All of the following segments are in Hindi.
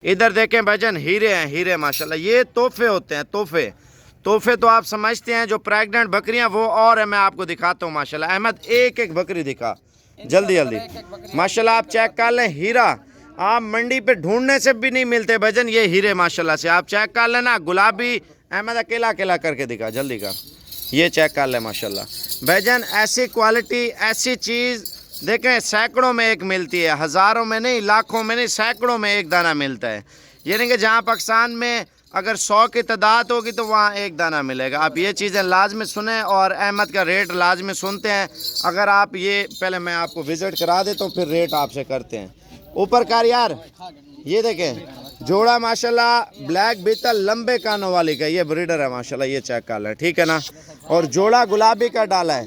इधर देखें भाईजान, हीरे हैं, हीरे माशाल्लाह। ये तोहफे होते हैं, तोहफे। तोहफे तो आप समझते हैं, जो प्रेग्नेंट बकरियां वो और है। मैं आपको दिखाता हूँ माशाल्लाह। अहमद एक एक बकरी दिखा जल्दी जल्दी माशाल्लाह। आप चेक कर लें, हीरा आप मंडी पे ढूंढने से भी नहीं मिलते भाईजान, ये हीरे माशाल्लाह से। आप चेक कर लेना, गुलाबी। अहमद अकेला अकेला करके दिखा जल्दी का, ये चेक कर ले माशाल्लाह भाईजान। ऐसी क्वालिटी, ऐसी चीज़ देखें, सैकड़ों में एक मिलती है, हज़ारों में नहीं, लाखों में नहीं, सैकड़ों में एक दाना मिलता है। यानी कि जहाँ पाकिस्तान में अगर 100 की तादाद होगी तो वहाँ एक दाना मिलेगा। आप ये चीज़ें लाजमी सुने और अहमद का रेट लाजमी सुनते हैं। अगर आप ये, पहले मैं आपको विज़िट करा देता हूँ, फिर रेट आपसे करते हैं। ऊपर कार यार, ये देखें जोड़ा माशाल्लाह, ब्लैक बीतल लंबे कानों वाली का, ये ब्रीडर है माशाल्लाह, ये चेक कर लें, ठीक है ना। और जोड़ा गुलाबी का डाला है,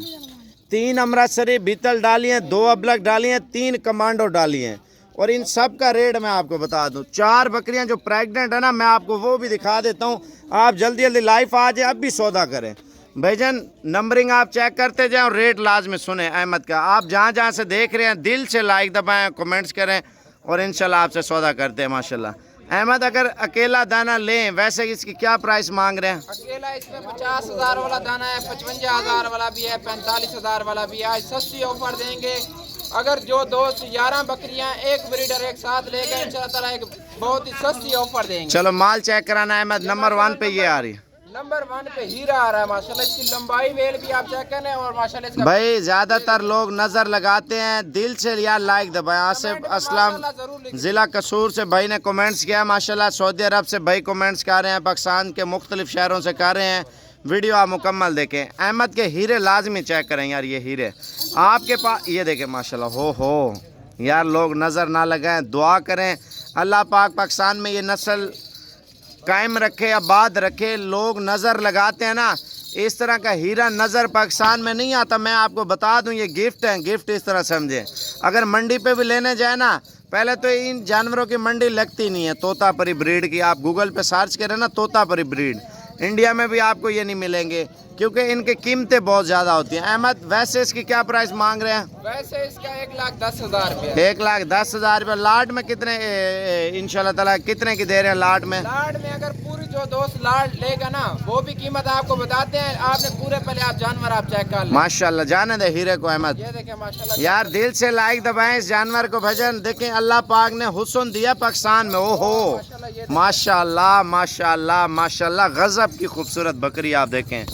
3 अमृतसरी बीतल डाली हैं, 2 अबलक डाली हैं, 3 कमांडो डाली हैं। और इन सब का रेट मैं आपको बता दूं। 4 बकरियां जो प्रेग्नेंट है ना, मैं आपको वो भी दिखा देता हूं। आप जल्दी जल्दी लाइव आ जाए, अब भी सौदा करें भाईजान। नंबरिंग आप चेक करते जाएं और रेट लाजमी सुने अहमद का। आप जहां जहां से देख रहे हैं, दिल से लाइक दबाएं, कमेंट्स करें और इंशाल्लाह आपसे सौदा करते हैं माशाल्लाह। अहमद, अगर अकेला दाना लें, वैसे इसकी क्या प्राइस मांग रहे हैं? अकेला इसमें 50,000 वाला दाना है, 55,000 वाला भी है, 45,000 वाला भी है। आज सस्ती ऑफर देंगे। अगर जो दोस्त 11 बकरियां एक ब्रीडर एक साथ ले गए, इंशाल्लाह एक बहुत ही सस्ती ऑफर देंगे। चलो माल चेक कराना है अहमद। नंबर 1 पे ये आ रही है, नंबर 1 पे हीरा आ रहा है माशाल्लाह। इसकी लंबाई वेल भी आप चेक करें और माशाल्लाह इसका भाई ज्यादातर लोग नजर लगाते हैं, दिल से यार लाइक दबाएं। आसिफ असलम जिला कसूर से भाई ने कमेंट्स किया माशाल्लाह। सऊदी अरब से भाई कमेंट्स कर रहे हैं, पाकिस्तान के मुख्तलिफ शहरों से कर रहे हैं। वीडियो आप मुकम्मल देखें। अहमद के हीरे लाजमी चेक करें यार, ये हीरे आपके पास, ये देखें माशाल्लाह। हो यार, लोग नज़र ना लगाएं, दुआ करें अल्लाह पाक पाकिस्तान में ये नस्ल कायम रखे, आबाद रखे। लोग नज़र लगाते हैं ना, इस तरह का हीरा नज़र पाकिस्तान में नहीं आता। मैं आपको बता दूं, ये गिफ्ट है, गिफ्ट इस तरह समझें। अगर मंडी पे भी लेने जाए ना, पहले तो इन जानवरों की मंडी लगती नहीं है। तोतापरी ब्रीड की आप गूगल पे सर्च करें ना, तोतापरी ब्रीड, इंडिया में भी आपको ये नहीं मिलेंगे, क्योंकि इनकी कीमतें बहुत ज़्यादा होती हैं। अहमद, वैसे इसकी क्या प्राइस मांग रहे हैं? वैसे इसका 1,10,000 रुपया। 1,10,000 रुपये। लाट में कितने इंशाल्लाह ताला कितने की दे रहे हैं लाट में? लाट में अगर पूरी जो दोस्त लाट लेगा ना, वो भी कीमत आपको बताते हैं। आपने पूरे पहले आप जानवर आप चेक कर लें माशाल्लाह। जाने दे हीरे को अहमद। ये देखें माशाल्लाह यार दिल से लाइक दबाएं इस जानवर को भजन। देखें अल्लाह पाक ने हुस्न दिया पाकिस्तान में। ओहो माशाल्लाह माशाल्लाह माशाल्लाह, गजब की खूबसूरत बकरी आप देखें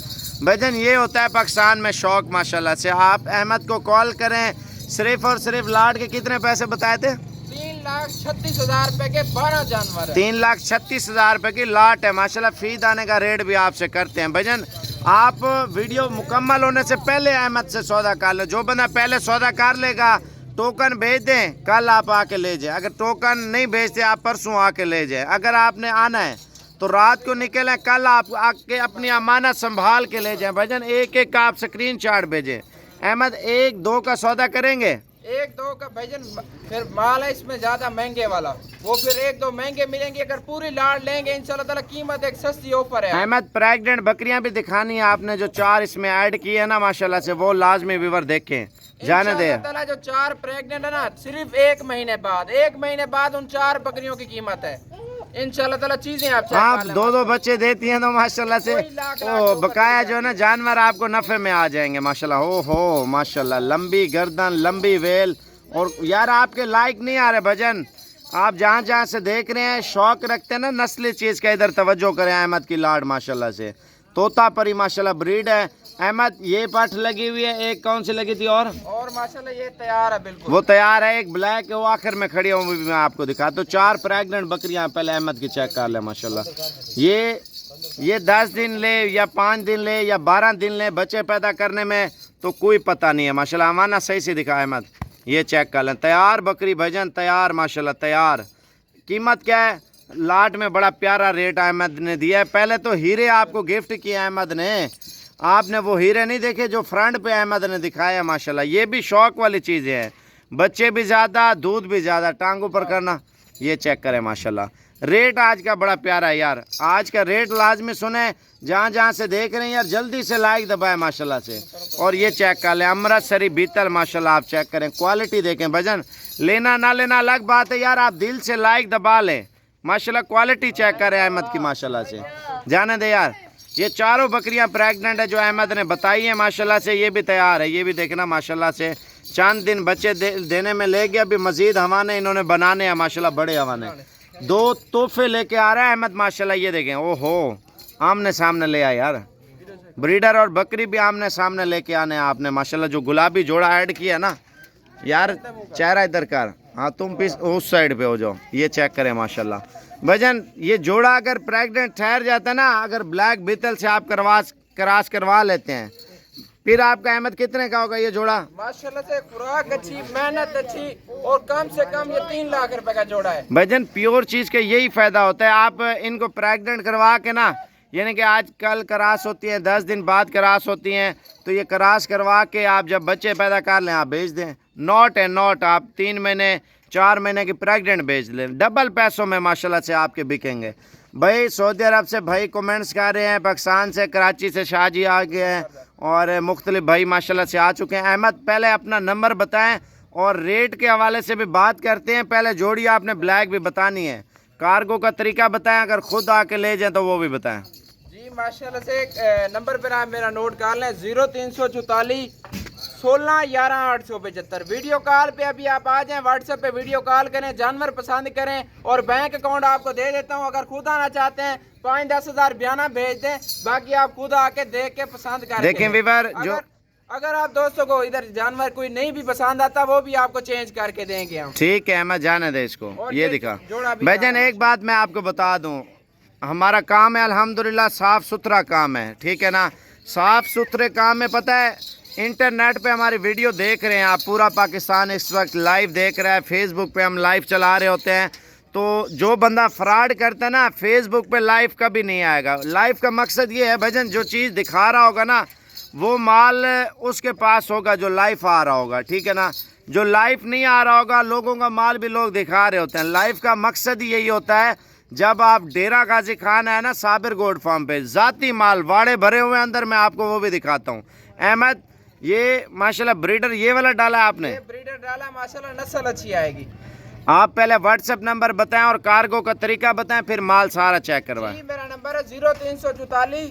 भजन। ये होता है पाकिस्तान में शौक माशाल्लाह से। आप अहमद को कॉल करें। सिर्फ और सिर्फ लाट के कितने पैसे बताए थे? 3,36,000 रुपए के 12 जानवर। 3,36,000 रुपए की लाट है माशाल्लाह। फी दाने का रेट भी आपसे करते हैं भजन। आप वीडियो मुकम्मल होने से पहले अहमद से सौदा कर लो। जो बंदा पहले सौदा कर लेगा, टोकन भेज दें, कल आप आके ले जाए। अगर टोकन नहीं भेजते, आप परसों आके ले जाए। अगर आपने आना है तो रात को निकलें, कल आप आके अपनी अमानत संभाल के ले जाएं भजन। एक एक का आप स्क्रीनशॉट भेजें। अहमद, 1-2 का सौदा करेंगे? 1-2 का भजन फिर माल है इसमें ज्यादा महंगे वाला, वो फिर 1-2 महंगे मिलेंगे। अगर पूरी लाट लेंगे इंशाल्लाह ताला कीमत एक सस्ती ऑफर है। अहमद, प्रेग्नेंट बकरियां भी दिखानी है आपने, जो 4 इसमें ऐड की है ना माशाल्लाह से, वो लाजमी व्यूअर देखें। जाने दे ताला जो 4 प्रेग्नेंट है ना, सिर्फ 1 महीने बाद उन 4 बकरियों की कीमत है इंशाल्लाह ताला। चीजें आप 2-2 बच्चे देती हैं तो माशाल्लाह से ओ बकाया जो है ना जानवर आपको नफे में आ जाएंगे माशाल्लाह। हो माशाल्लाह, लंबी गर्दन, लंबी वेल। और यार आपके लाइक नहीं आ रहे भजन। आप जहाँ जहाँ से देख रहे हैं, शौक रखते हैं ना नस्ली चीज़ का, इधर तवज्जो करें। अहमद की लाड माशाल्लाह से तोता परी माशाल्लाह ब्रीड है। अहमद, ये पठ लगी हुई है, एक कौन सी लगी थी? और माशाल्लाह ये तैयार है, बिल्कुल वो तैयार है। एक ब्लैक है, वो आखिर में खड़ी हूँ, मैं आपको दिखाता हूँ। 4 प्रेग्नेंट बकरियां पहले अहमद की चेक कर ले माशाल्लाह। ये 10 दिन ले या 5 दिन ले या 12 दिन ले, बच्चे पैदा करने में तो कोई पता नहीं है माशाल्लाह। अमाना सही से दिखा अहमद, ये चेक कर लें। तैयार बकरी भजन, तैयार माशाल्लाह तैयार। कीमत क्या है? लाट में बड़ा प्यारा रेट अहमद ने दिया है। पहले तो हीरे आपको गिफ्ट किया अहमद ने, आपने वो हीरे नहीं देखे जो फ्रंट पे अहमद ने दिखाया माशाल्लाह। ये भी शौक वाली चीज़ें हैं, बच्चे भी ज़्यादा, दूध भी ज़्यादा, टांगों पर करना। ये चेक करें माशाल्लाह। रेट आज का बड़ा प्यारा है यार, आज का रेट लाजमी सुने। जहाँ जहाँ से देख रहे हैं यार, जल्दी से लाइक दबाए माशाल्लाह से। और ये चेक कर लें, अमृतसरी बीतल माशाल्लाह आप चेक करें, क्वालिटी देखें भजन। लेना ना लेना अलग बात है यार, आप दिल से लाइक दबा लें, माशाल्लाह क्वालिटी चेक करें अहमद की माशाल्लाह से। जाने दे यार, ये चारों बकरियां प्रेग्नेंट है जो अहमद ने बताई है माशाल्लाह से। ये भी तैयार है, ये भी देखना माशाल्लाह से। चंद दिन बच्चे देने में ले गया, अभी मजीद हवाने इन्होंने बनाने हैं माशाल्लाह, बड़े हवाने। 2 तोहफे लेके आ रहा है अहमद माशाल्लाह। ये देखें, ओहो आमने सामने ले आए यार। ब्रीडर और बकरी भी आमने सामने लेके आने हैं आपने माशाल्लाह। जो गुलाबी जोड़ा ऐड किया ना यार, चेहरा इधर कर, हाँ तुम भी उस साइड पे हो जाओ। ये चेक करें माशाल्लाह भजन। ये जोड़ा अगर प्रेग्नेंट ठहर जाता है ना, अगर ब्लैक बीतल से आप क्रॉस करवा लेते हैं, फिर आपका अहमद कितने का होगा ये जोड़ा? माशाल्लाह से खुराक अच्छी, मेहनत अच्छी, और कम से कम ये 3 लाख रुपए का जोड़ा है भजन। प्योर चीज़ का यही फ़ायदा होता है। आप इनको प्रेग्नेंट करवा के ना, यानी कि आज कल क्रॉस होती है, 10 दिन बाद क्रॉस होती हैं, तो ये क्रॉस करवा के आप जब बच्चे पैदा कर लें आप बेच दें। नॉट है नॉट, आप 3 महीने 4 महीने की प्रेग्नेंट बेच लें, डबल पैसों में माशाल्लाह से आपके बिकेंगे। भाई सऊदी अरब से भाई कमेंट्स कर रहे हैं, पाकिस्तान से कराची से शाहजी आ गए हैं, और मुख्तलिफ भाई माशाल्लाह से आ चुके हैं। अहमद पहले अपना नंबर बताएं और रेट के हवाले से भी बात करते हैं। पहले जोड़ी आपने ब्लैक भी बतानी है, कार्गो का तरीका बताएं, अगर खुद आके ले जाएं तो वो भी बताएं जी। माशाल्लाह से नंबर पर आप मेरा नोट कर लें, 0344 16 11 875। वीडियो कॉल पे अभी आप आ जाएं, व्हाट्सएप पे वीडियो कॉल करें, जानवर पसंद करें, और बैंक अकाउंट आपको दे देता हूं। अगर खुद आना चाहते हैं 5-10 हज़ार बयाना भेज दें, बाकी आप खुद आके देख के पसंद करें। देखें विवर, जो अगर आप दोस्तों को इधर जानवर कोई नहीं भी पसंद आता, वो भी आपको चेंज करके देंगे हम। ठीक है, मैं जाने दे इसको। ये दिखा भाईजान, एक बात मैं आपको बता दूं, हमारा काम है अल्हम्दुलिल्लाह साफ़ सुथरा काम है, ठीक है ना। साफ़ सुथरे काम में पता है, इंटरनेट पे हमारी वीडियो देख रहे हैं आप, पूरा पाकिस्तान इस वक्त लाइव देख रहा है। फेसबुक पे हम लाइव चला रहे होते हैं, तो जो बंदा फ्रॉड करता है ना, फेसबुक पे लाइव कभी नहीं आएगा। लाइव का मकसद ये है भजन, जो चीज़ दिखा रहा होगा ना, वो माल उसके पास होगा जो लाइव आ रहा होगा, ठीक है ना। जो लाइव नहीं आ रहा होगा, लोगों का माल भी लोग दिखा रहे होते हैं। लाइव का मकसद ही यही होता है। जब आप डेरा गाजी खान है ना, साबिर गोड फार्म पे ज़ाती माल वाड़े भरे हुए अंदर, मैं आपको वो भी दिखाता हूँ। अहमद, ये माशाल्लाह ब्रीडर ये वाला डाला आपने? ये ब्रीडर डाला माशाल्लाह, नस्ल अच्छी आएगी। आप पहले व्हाट्सएप नंबर बताएं और कार्गो का तरीका बताएं, फिर माल सारा चेक करवाएं। मेरा नंबर है 0344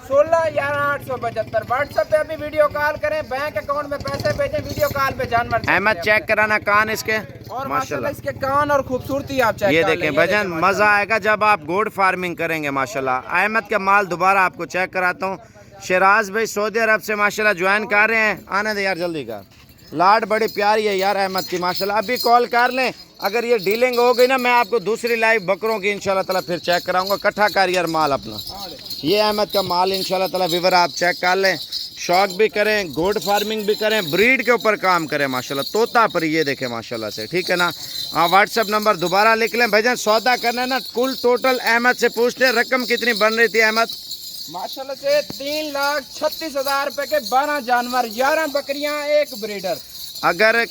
16 11 875। व्हाट्सएप पे अभी वीडियो कॉल करें, बैंक अकाउंट में पैसे भेजें, वीडियो कॉल पे जानवर। अहमद चेक कराना कान इसके, और माशाल्लाह इसके कान और खूबसूरती आप चेक ये देखें भजन। मज़ा आएगा जब आप गोड फार्मिंग करेंगे माशाल्लाह। अहमद का माल दोबारा आपको चेक कराता हूँ। शराज भाई सऊदी अरब से माशाल्लाह ज्वाइन कर रहे हैं, आने दे यार जल्दी का। लाड बड़ी प्यारी है यार अहमद की माशाल्लाह। अभी कॉल कर लें, अगर ये डीलिंग हो गई ना, मैं आपको दूसरी लाइव बकरों की इंशाल्लाह ताला फिर चेक कराऊंगा। इकट्ठा कर यार माल अपना। ये अहमद का माल इंशाल्लाह ताला विवर आप चेक कर लें। शौक भी करें, गोड फार्मिंग भी करें, ब्रीड के ऊपर काम करें माशाल्लाह। तोता पर ये देखें माशाल्लाह से, ठीक है ना। हाँ, व्हाट्सएप नंबर दोबारा लिख लें भजन। सौदा करना है ना, कुल टोटल अहमद से पूछ लें, रकम कितनी बन रही थी अहमद? माशाल्लाह से 3,36,000 रुपए के 12 जानवर, 11 बकरियां, 1 ब्रीडर। अगर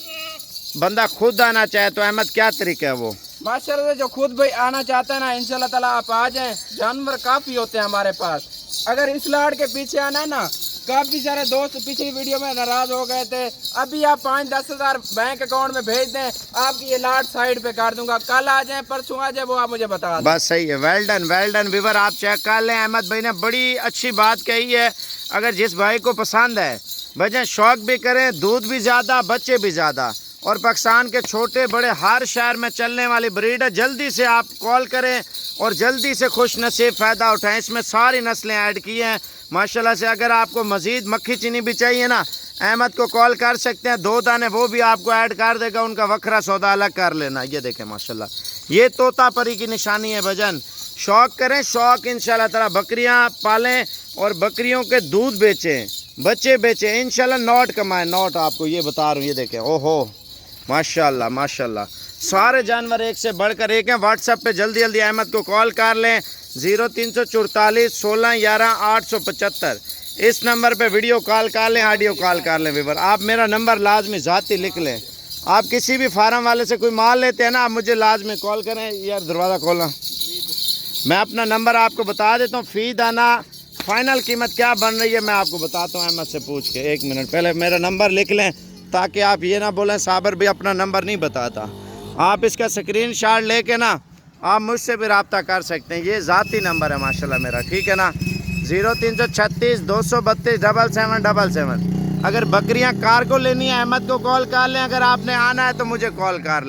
बंदा खुद आना चाहे तो अहमद क्या तरीका है वो? माशाल्लाह से जो खुद भाई आना चाहता है ना, इंशाल्लाह ताला आप आ जाएं। जानवर काफ़ी होते हैं हमारे पास। अगर इस लाड के पीछे आना है ना, काफ़ी सारे दोस्त पिछली वीडियो में नाराज़ हो गए थे। अभी आप 5-10 हज़ार बैंक अकाउंट में भेज दें, आपकी ये लाड साइड पे कर दूंगा। कल आ जाएं, परसों आ जाए, वो आप मुझे बता दें। बस सही है, वेल डन विवर आप चेक कर लें। अहमद भाई ने बड़ी अच्छी बात कही है। अगर जिस भाई को पसंद है भजन, शौक भी करें, दूध भी ज़्यादा, बच्चे भी ज़्यादा, और पाकिस्तान के छोटे बड़े हर शहर में चलने वाली ब्रीड है। जल्दी से आप कॉल करें और जल्दी से खुश नसीब फ़ायदा उठाएं। इसमें सारी नस्लें ऐड की हैं माशाल्लाह से। अगर आपको मज़ीद मक्खी चीनी भी चाहिए ना, अहमद को कॉल कर सकते हैं, 2 दाने वो भी आपको ऐड कर देगा। उनका वखरा सौदा अलग कर लेना। ये देखें माशाल्लाह, ये तोता परी की निशानी है भजन। शौक करें, शौक इंशाल्लाह ताला बकरियां पालें और बकरियों के दूध बेचें, बच्चे बेचें, इंशाल्लाह नॉट कमाएं। नॉट आपको ये बता रहा हूँ, ये देखें, ओहो माशाल्लाह माशाल्लाह। सारे जानवर एक से बढ़कर एक हैं। व्हाट्सएप पे जल्दी जल्दी अहमद को कॉल कर लें, 0344 16 11 875। इस नंबर पे वीडियो कॉल कर लें, ऑडियो कॉल कर लें। विवर आप मेरा नंबर लाजमी ज़ाती लिख लें। आप किसी भी फार्म वाले से कोई माल लेते हैं ना, आप मुझे लाजमी कॉल करें। यार दरवाज़ा खोलना, मैं अपना नंबर आपको बता देता हूँ। फ़ी दाना फाइनल कीमत क्या बन रही है मैं आपको बताता हूँ अहमद से पूछ के। 1 मिनट पहले मेरा नंबर लिख लें, ताकि आप ये ना बोलें साबर भी अपना नंबर नहीं बताता। आप इसका स्क्रीनशॉट लेके ना आप मुझसे भी रब्ता कर सकते हैं। ये ज़ाती नंबर है माशाल्लाह मेरा, ठीक है ना। 0336 232 7777। अगर बकरियां कार को लेनी है अहमद को कॉल कर लें, अगर आपने आना है तो मुझे कॉल कर लें।